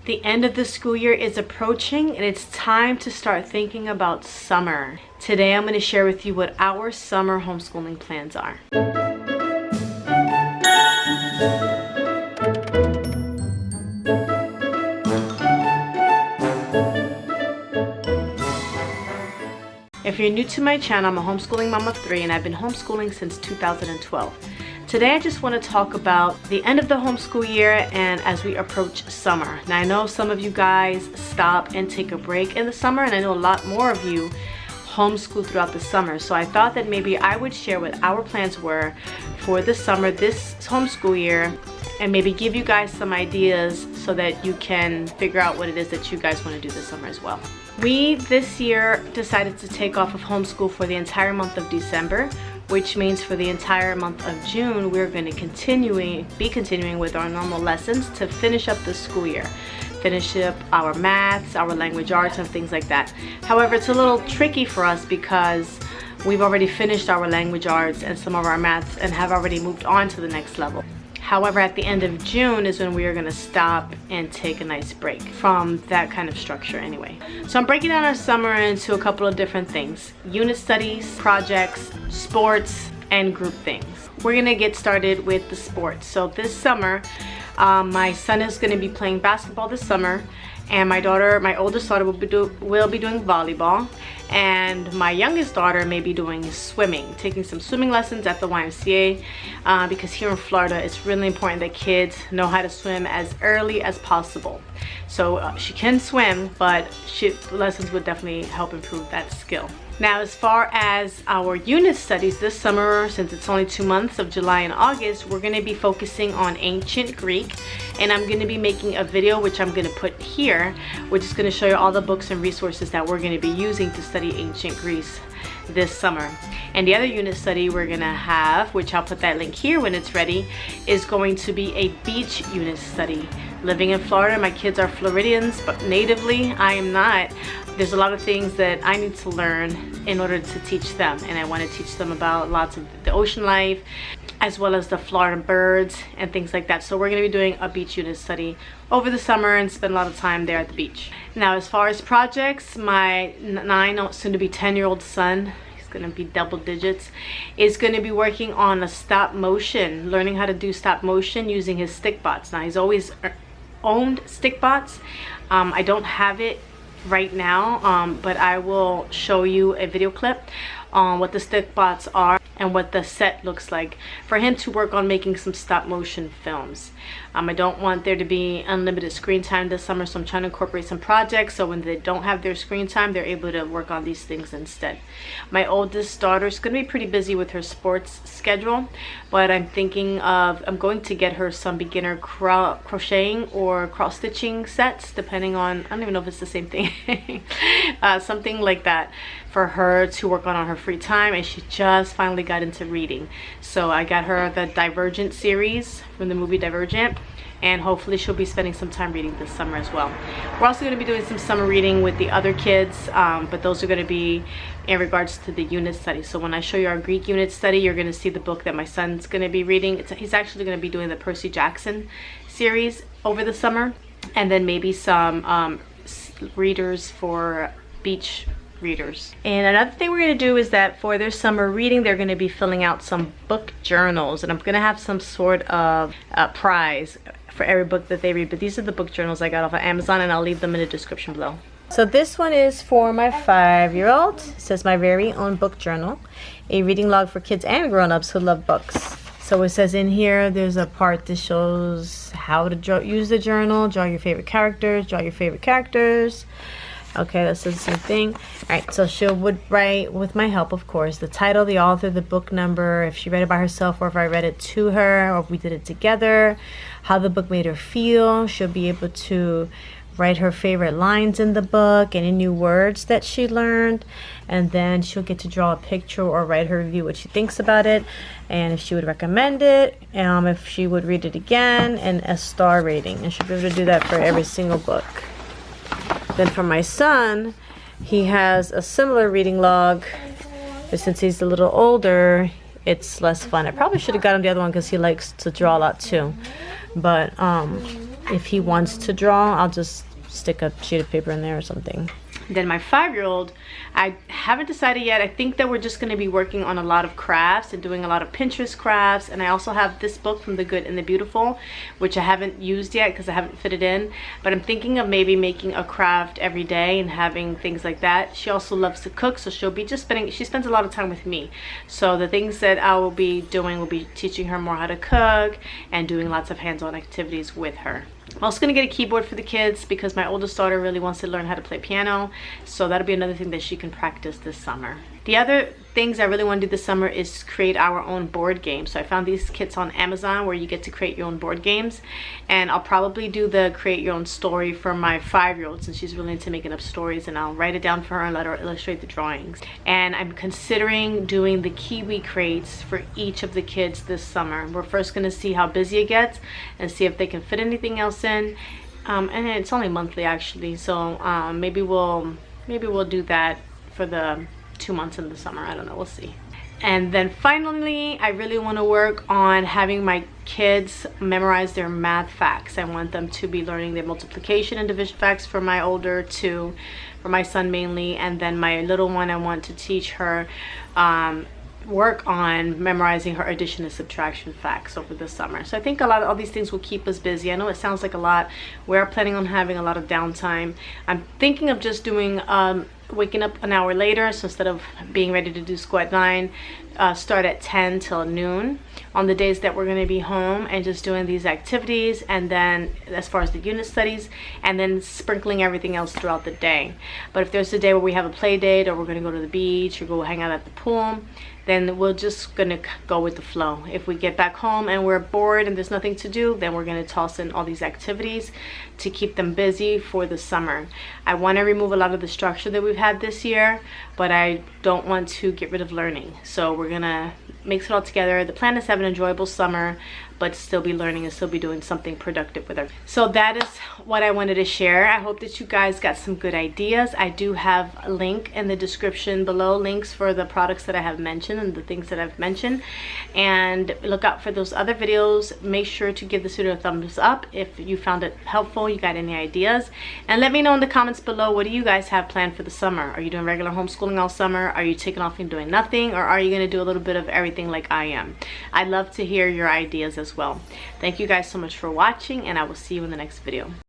The end of the school year is approaching and it's time to start thinking about summer. Today I'm going to share with you what our summer homeschooling plans are. If you're new to my channel, I'm a homeschooling mom of 3 and I've been homeschooling since 2012. Today I just want to talk about the end of the homeschool year and as we approach summer. Now I know some of you guys stop and take a break in the summer, and I know a lot more of you homeschool throughout the summer. So I thought that maybe I would share what our plans were for the summer, this homeschool year, and maybe give you guys some ideas so that you can figure out what it is that you guys want to do this summer as well. We this year decided to take off of homeschool for the entire month of December, which means for the entire month of June we're going to be continuing with our normal lessons to finish up the school year. Finish up our maths, our language arts, and things like that. However, it's a little tricky for us because we've already finished our language arts and some of our maths and have already moved on to the next level. However, at the end of June is when we are going to stop and take a nice break from that kind of structure anyway. So I'm breaking down our summer into a couple of different things: unit studies, projects, sports, and group things. We're going to get started with the sports. So this summer, my son is going to be playing basketball this summer, and my oldest daughter will be doing volleyball, and my youngest daughter may be doing swimming, taking some swimming lessons at the YMCA, because here in Florida it's really important that kids know how to swim as early as possible. So she can swim, but lessons would definitely help improve that skill. Now, as far as our unit studies this summer, since it's only 2 months of July and August, we're going to be focusing on ancient Greek, and I'm going to be making a video which I'm going to put here, which is going to show you all the books and resources that we're going to be using to study ancient Greece this summer. And the other unit study we're going to have, which I'll put that link here when it's ready, is going to be a beach unit study. Living in Florida, my kids are Floridians, but natively I am not. There's a lot of things that I need to learn in order to teach them, and I want to teach them about lots of the ocean life as well as the Florida birds and things like that. So we're going to be doing a beach unit study over the summer and spend a lot of time there at the beach. Now, as far as projects, my 9, soon to be 10-year-old son, he's going to be double digits, is going to be working on a stop motion, learning how to do stop motion using his stick bots. Now, he's always owned stick bots. I don't have it right now, but I will show you a video clip on what the stick bots are and what the set looks like for him to work on making some stop motion films. I don't want there to be unlimited screen time this summer, so I'm trying to incorporate some projects so when they don't have their screen time, they're able to work on these things instead. My oldest daughter is going to be pretty busy with her sports schedule, but I'm going to get her some beginner crocheting or cross-stitching sets, depending on, I don't even know if it's the same thing, something like that for her to work on her free time. And she just finally got into reading, so I got her the Divergent series from the movie Divergent, and hopefully she'll be spending some time reading this summer as well. We're also going to be doing some summer reading with the other kids, but those are going to be in regards to the unit study. So when I show you our Greek unit study, you're going to see the book that my son's going to be reading. He's actually going to be doing the Percy Jackson series over the summer, and then maybe some readers for beach readers. And another thing we're going to do is that for their summer reading, they're going to be filling out some book journals, and I'm going to have some sort of prize for every book that they read. But these are the book journals I got off of Amazon, and I'll leave them in the description below. So this one is for my 5-year-old. It says my very own book journal, a reading log for kids and grown-ups who love books. So it says in here, there's a part that shows how to use the journal, draw your favorite characters, Okay, that says the same thing. Alright, so she would write, with my help of course, the title, the author, the book number, if she read it by herself or if I read it to her or if we did it together, how the book made her feel. She'll be able to write her favorite lines in the book, any new words that she learned, and then she'll get to draw a picture or write her review, what she thinks about it, and if she would recommend it, if she would read it again, and a star rating. And she'll be able to do that for every single book. Then for my son, he has a similar reading log, but since he's a little older, it's less fun. I probably should have got him the other one because he likes to draw a lot too. But if he wants to draw, I'll just stick a sheet of paper in there or something. Then my 5-year-old, I haven't decided yet. I think that we're just going to be working on a lot of crafts and doing a lot of Pinterest crafts. And I also have this book from The Good and the Beautiful, which I haven't used yet because I haven't fit it in. But I'm thinking of maybe making a craft every day and having things like that. She also loves to cook, so she'll be just spending, she spends a lot of time with me. So the things that I will be doing will be teaching her more how to cook and doing lots of hands-on activities with her. I'm also going to get a keyboard for the kids because my oldest daughter really wants to learn how to play piano. So that'll be another thing that she can practice this summer. The other things I really want to do this summer is create our own board games. So I found these kits on Amazon where you get to create your own board games. And I'll probably do the create your own story for my 5-year-old since she's really into making up stories. And I'll write it down for her and let her illustrate the drawings. And I'm considering doing the Kiwi crates for each of the kids this summer. We're first going to see how busy it gets and see if they can fit anything else in. And it's only monthly actually. So maybe we'll do that for the 2 months in the summer. I don't know, we'll see. And then finally, I really want to work on having my kids memorize their math facts. I want them to be learning their multiplication and division facts for my older two, for my son mainly, and then my little one, I want to teach her work on memorizing her addition and subtraction facts over the summer. So I think all these things will keep us busy. I know it sounds like a lot. We're planning on having a lot of downtime. I'm thinking of just doing waking up an hour later, so instead of being ready to do school at 9, start at 10 till noon on the days that we're going to be home, and just doing these activities, and then as far as the unit studies, and then sprinkling everything else throughout the day. But if there's a day where we have a play date, or we're going to go to the beach or go hang out at the pool, then we're just gonna go with the flow. If we get back home and we're bored and there's nothing to do, then we're gonna toss in all these activities to keep them busy for the summer. I want to remove a lot of the structure that we've had this year, but I don't want to get rid of learning. So we're gonna mix it all together. The plan is to have an enjoyable summer, but still be learning and still be doing something productive with her. So that is what I wanted to share. I hope that you guys got some good ideas. I do have a link in the description below, links for the products that I have mentioned and the things that I've mentioned. And look out for those other videos. Make sure to give this video a thumbs up if you found it helpful, you got any ideas. And let me know in the comments below, what do you guys have planned for the summer? Are you doing regular homeschooling all summer? Are you taking off and doing nothing? Or are you gonna do a little bit of everything like I am? I'd love to hear your ideas as well. Thank you guys so much for watching, and I will see you in the next video.